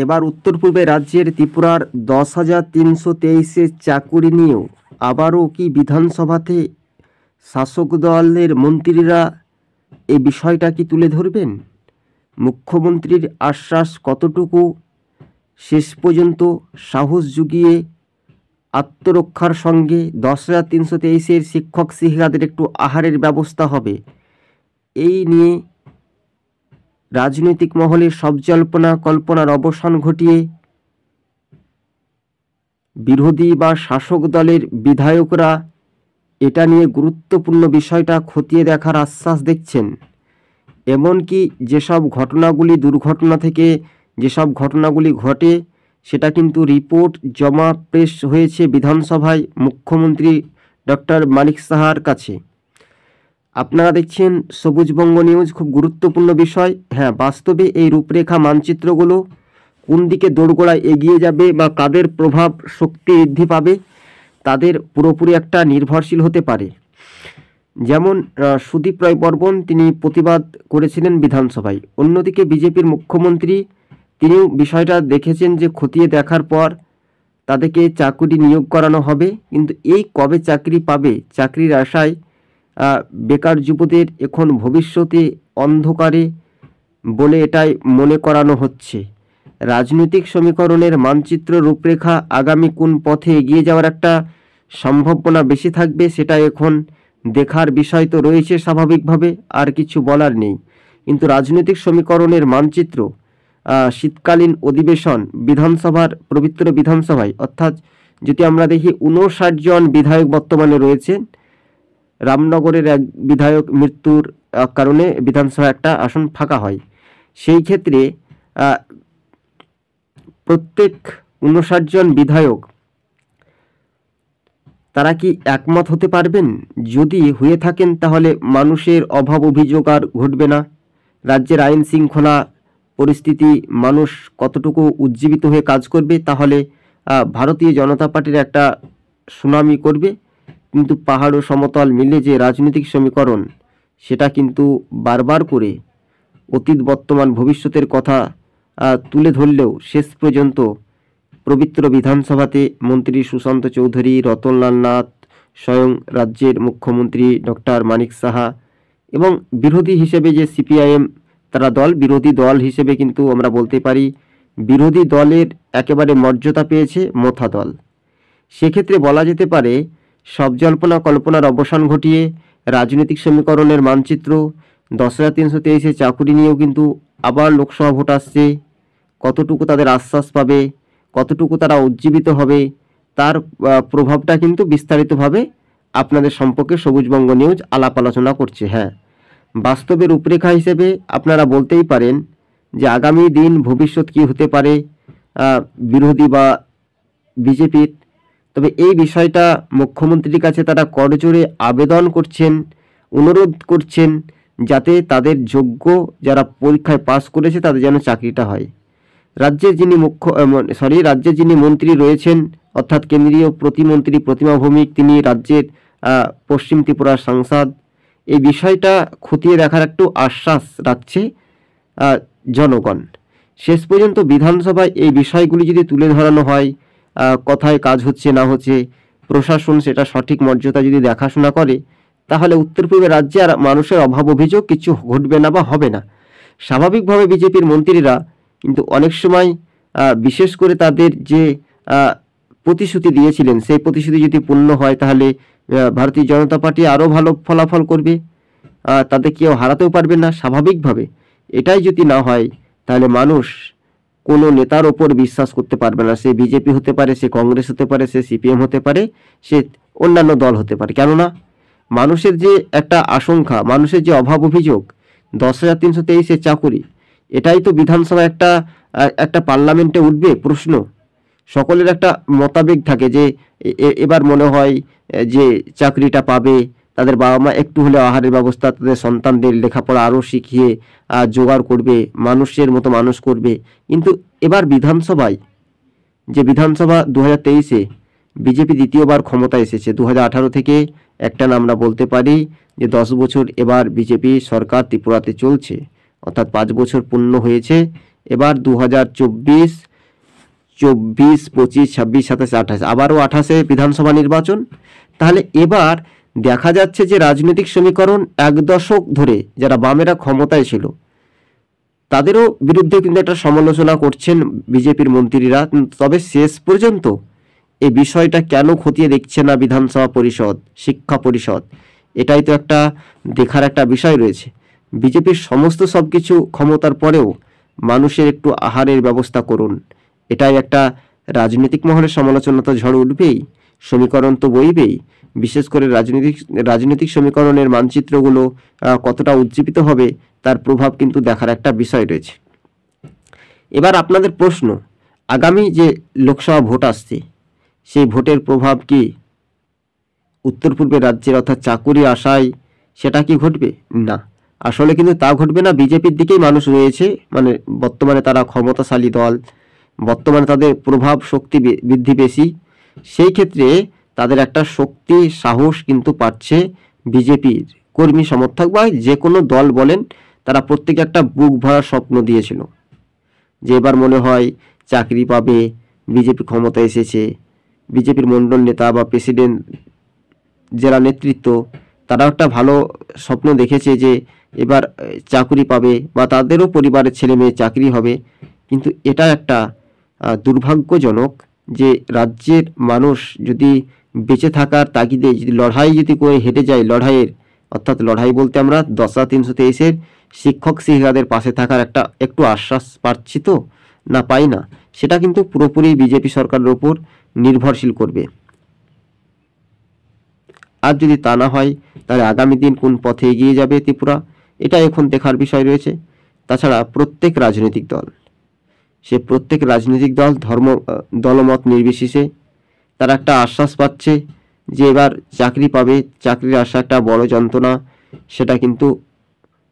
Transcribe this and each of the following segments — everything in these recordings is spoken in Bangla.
এবার উত্তর পূর্বে রাজ্যের ত্রিপুরার 10,323 চাকুরি নিয়েও আবারও কি বিধানসভাতে শাসক দলের মন্ত্রীরা এই বিষয়টা কি তুলে ধরবেন? মুখ্যমন্ত্রীর আশ্বাস কতটুকু শেষ পর্যন্ত সাহস জুগিয়ে আত্মরক্ষার সঙ্গে 10,323 শিক্ষক শিক্ষিকাদের একটু আহারের ব্যবস্থা হবে, এই নিয়ে রাজনৈতিক মহলে সব কল্পনার অবসান ঘটিয়ে বিরোধী বা শাসক দলের বিধায়করা এটা নিয়ে গুরুত্বপূর্ণ বিষয়টা খতিয়ে দেখার আশ্বাস দেখছেন। এমনকি যেসব দুর্ঘটনা থেকে যেসব ঘটনাগুলি ঘটে সেটা কিন্তু রিপোর্ট জমা পেশ হয়েছে বিধানসভায় মুখ্যমন্ত্রী ডক্টর মানিক সাহার কাছে। আপনারা দেখছেন সবুজবঙ্গ নিউজ, খুব গুরুত্বপূর্ণ বিষয়। হ্যাঁ, বাস্তবে এই রূপরেখা মানচিত্রগুলো কোন দিকে দোরগোড়ায় এগিয়ে যাবে বা কাদের প্রভাব শক্তি বৃদ্ধি পাবে তাদের পুরোপুরি একটা নির্ভরশীল হতে পারে। যেমন সুদীপ রায় বর্মন তিনি প্রতিবাদ করেছিলেন বিধানসভায়, অন্যদিকে বিজেপির মুখ্যমন্ত্রী তিনিও বিষয়টা দেখেছেন যে খতিয়ে দেখার পর তাদেরকে চাকরি নিয়োগ করানো হবে। কিন্তু এই কবে চাকরি পাবে, চাকরির আশায় বেকার যুবদের এখন ভবিষ্যতে অন্ধকারে বলে এটাই মনে করানো হচ্ছে। রাজনৈতিক সমীকরণের মানচিত্র রূপরেখা আগামী কোন পথে এগিয়ে যাওয়ার একটা সম্ভাবনা বেশি থাকবে সেটা এখন দেখার বিষয় তো রয়েছে স্বাভাবিকভাবে, আর কিছু বলার নেই। কিন্তু রাজনৈতিক সমীকরণের মানচিত্র শীতকালীন অধিবেশন পবিত্র বিধানসভায়, অর্থাৎ যদি আমরা দেখি 59 জন বিধায়ক বর্তমানে রয়েছেন, রামনগরের এক বিধায়ক মৃত্যুর কারণে বিধানসভা একটা আসন ফাঁকা হয়। সেই ক্ষেত্রে প্রত্যেক 59 জন বিধায়ক তারা কি একমত হতে পারবেন? যদি হয়ে থাকেন তাহলে মানুষের অভাব অভিযোগ আর ঘটবে না। রাজ্যের আইন শৃঙ্খলা পরিস্থিতি মানুষ কতটুকু উজ্জীবিত হয়ে কাজ করবে, তাহলে ভারতীয় জনতা পার্টির একটা সুনামি করবে। কিন্তু পাহাড় ও সমতল মিলে যে রাজনৈতিক সমীকরণ সেটা কিন্তু বারবার করে অতীত বর্তমান ভবিষ্যতের কথা তুলে ধরলেও শেষ পর্যন্ত পবিত্র বিধানসভাতে মন্ত্রী সুশান্ত চৌধুরী, রতনলাল নাথ, স্বয়ং রাজ্যের মুখ্যমন্ত্রী ডক্টর মানিক সাহা এবং বিরোধী হিসেবে যে সিপিআইএম তারা বিরোধী দল হিসেবে কিন্তু আমরা বলতে পারি বিরোধী দলের একেবারে মর্যাদা পেয়েছে মোথা দল। সেক্ষেত্রে বলা যেতে পারে সব কল্পনার অবসান ঘটিয়ে রাজনৈতিক সমীকরণের মানচিত্র 10,323 চাকুরি নিয়েও কিন্তু আবার লোকসভা ভোট আসছে। কতটুকু তাদের আশ্বাস পাবে, কতটুকু তারা উজ্জীবিত হবে, তার প্রভাবটা কিন্তু বিস্তারিতভাবে আপনাদের সম্পর্কে সবুজবঙ্গ নিউজ আলাপ আলোচনা করছে। হ্যাঁ, বাস্তবে রূপরেখা হিসেবে আপনারা বলতেই পারেন যে আগামী দিন ভবিষ্যৎ কি হতে পারে বিরোধী বা বিজেপির। তবে এই বিষয়টা মুখ্যমন্ত্রীর কাছে তারা করজোড়ে আবেদন করছেন, অনুরোধ করছেন যাতে তাদের যোগ্য যারা পরীক্ষায় পাস করেছে তাদের যেন চাকরিটা হয়। রাজ্যের যিনি মন্ত্রী রয়েছেন অর্থাৎ কেন্দ্রীয় প্রতিমন্ত্রী প্রতিমা ভৌমিক, তিনি রাজ্যের পশ্চিম ত্রিপুরার সাংসদ। এই বিষয়টা খতিয়ে দেখার একটু আশ্বাস রাখছে জনগণ। শেষ পর্যন্ত বিধানসভায় এই বিষয়গুলি যদি তুলে ধরানো হয়, কথায় কাজ হচ্ছে না হচ্ছে, প্রশাসন সেটা সঠিক মর্যাদা যদি দেখাশোনা করে, তাহলে উত্তর পূর্বের রাজ্যে আর মানুষের অভাব অভিযোগ কিছু ঘটবে না বা হবে না। স্বাভাবিকভাবে বিজেপির মন্ত্রীরা কিন্তু অনেক সময় বিশেষ করে তাদের যে প্রতিশ্রুতি দিয়েছিলেন সেই প্রতিশ্রুতি যদি পূর্ণ হয় তাহলে ভারতীয় জনতা পার্টি আরও ভালো ফলাফল করবে, তাদের কেউ হারাতেও পারবে না স্বাভাবিকভাবে। এটাই যদি না হয় তাহলে মানুষ কোনো নেতার ওপর বিশ্বাস করতে পারবে না। সে বিজেপি হতে পারে, সে কংগ্রেস হতে পারে, সে সিপিএম হতে পারে, সে অন্যান্য দল হতে পারে। কেননা মানুষের যে একটা আশঙ্কা, মানুষের যে অভাব অভিযোগ, 10,323 চাকুরি, এটাই তো বিধানসভা একটা পার্লামেন্টে উঠবে প্রশ্ন। সকলের একটা মতাবেগ থাকে যে এবার মনে হয় যে চাকরিটা পাবে, তাদের বাবা মা একটু হলে আহারের ব্যবস্থা, তাদের সন্তানদের লেখাপড়া আরও শিখিয়ে জোগাড় করবে, মানুষের মতো মানুষ করবে। কিন্তু এবার বিধানসভায় যে বিধানসভা 2023-এ বিজেপি দ্বিতীয়বার ক্ষমতা এসেছে, 2018 থেকে একটা আমরা বলতে পারি যে 10 বছর এবার বিজেপি সরকার ত্রিপুরাতে চলছে, অর্থাৎ 5 বছর পূর্ণ হয়েছে। এবার 2024 24, 25, 26, 27, 28, আবারও 28-এ বিধানসভা নির্বাচন। তাহলে এবার দেখা যাচ্ছে যে রাজনৈতিক সমীকরণ 1 দশক ধরে যারা বামেরা ক্ষমতায় ছিল তাদেরও বিরুদ্ধে কিন্তু একটা সমালোচনা করছেন বিজেপির মন্ত্রীরা। তবে শেষ পর্যন্ত এই বিষয়টা কেন খতিয়ে দেখছে না বিধানসভা পরিষদ, শিক্ষা পরিষদ, এটাই তো একটা দেখার একটা বিষয় রয়েছে। বিজেপির সমস্ত সব কিছু ক্ষমতার পরেও মানুষের একটু আহারের ব্যবস্থা করুন, এটাই একটা রাজনৈতিক মহলে সমালোচনা তো ঝড় উঠবেই, সমীকরণ তো বইবেই। বিশেষ করে রাজনৈতিক সমীকরণের মানচিত্রগুলো কতটা উজ্জীবিত হবে তার প্রভাব কিন্তু দেখার একটা বিষয় রয়েছে। এবার আপনাদের প্রশ্ন, আগামী যে লোকসভা ভোট আসছে সেই ভোটের প্রভাব কি উত্তর পূর্বের রাজ্যের অর্থাৎ চাকুরি আশায় সেটা কি ঘটবে? না, আসলে কিন্তু তা ঘটবে না। বিজেপির দিকেই মানুষ রয়েছে, মানে বর্তমানে তারা ক্ষমতাশালী দল, বর্তমানে তাদের প্রভাব শক্তি বৃদ্ধি বেশি। সেই ক্ষেত্রে তাদের একটা শক্তি সাহস কিন্তু পাচ্ছে বিজেপির কর্মী সমর্থক বা যে কোনো দল বলেন, তারা প্রত্যেকে একটা বুক ভরার স্বপ্ন দিয়েছিল যে এবার মনে হয় চাকরি পাবে, বিজেপি ক্ষমতা এসেছে। বিজেপির মণ্ডল নেতা বা প্রেসিডেন্ট যারা নেতৃত্ব তারা একটা ভালো স্বপ্ন দেখেছে যে এবার চাকরি পাবে বা তাদেরও পরিবারের ছেলে মেয়ে চাকরি হবে। কিন্তু এটা একটা দুর্ভাগ্যজনক যে রাজ্যের মানুষ যদি বেঁচে থাকার তাগিদে যদি লড়াই যদি করে হেঁটে যায়, লড়াইয়ের অর্থাৎ লড়াই বলতে আমরা 10-323-এর শিক্ষক শিক্ষিকাদের পাশে থাকার একটু আশ্বাস পাচ্ছি তো না পাই না, সেটা কিন্তু পুরোপুরি বিজেপি সরকারের ওপর নির্ভরশীল করবে। আর যদি তা না হয় তাহলে আগামী দিন কোন পথে এগিয়ে যাবে ত্রিপুরা, এটা এখন দেখার বিষয় রয়েছে। তাছাড়া প্রত্যেক রাজনৈতিক দল দলমত নির্বিশেষে তারা একটা আশ্বাস পাচ্ছে যে এবার চাকরি পাবে। চাকরির আশা একটা বড় যন্ত্রণা, সেটা কিন্তু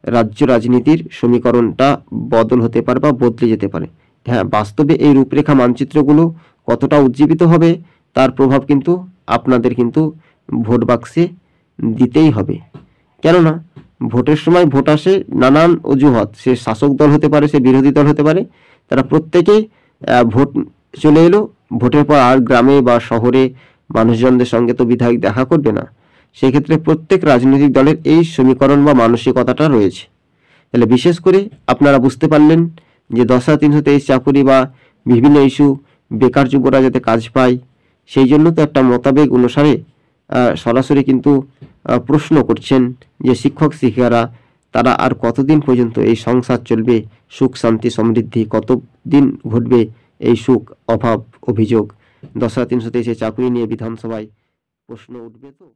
রাজ্য রাজনীতির সমীকরণটা বদল হতে পারে বা বদলে যেতে পারে। হ্যাঁ, বাস্তবে এই রূপরেখা মানচিত্রগুলো কতটা উজ্জীবিত হবে তার প্রভাব কিন্তু আপনাদের কিন্তু ভোট বাক্সে দিতেই হবে। কেননা ভোটের সময় ভোট আসে নানান অজুহাত, সে শাসক দল হতে পারে, সে বিরোধী দল হতে পারে, তারা প্রত্যেকেই ভোট চলে এলো, ভোটের পর আর গ্রামে বা শহরে মানুষজনদের সঙ্গে তো বিধায়ক দেখা করবে না। সেক্ষেত্রে প্রত্যেক রাজনৈতিক দলের এই সমীকরণ বা মানসিকতাটা রয়েছে। তাহলে বিশেষ করে আপনারা বুঝতে পারলেন যে 10,323 চাকুরি বা বিভিন্ন ইস্যু, বেকার যুবরা যাতে কাজ পায়, সেই জন্য তো একটা মতাবেগ অনুসারে সরাসরি কিন্তু প্রশ্ন করছেন যে শিক্ষক শিক্ষিকারা তারা আর কতদিন পর্যন্ত এই সংসার চলবে, সুখ শান্তি সমৃদ্ধি কতদিন ঘটবে এই সুখ অভাব অভিযোগ। 10,323 চাকুরি নিয়ে বিধানসভায় প্রশ্ন উঠবে তো।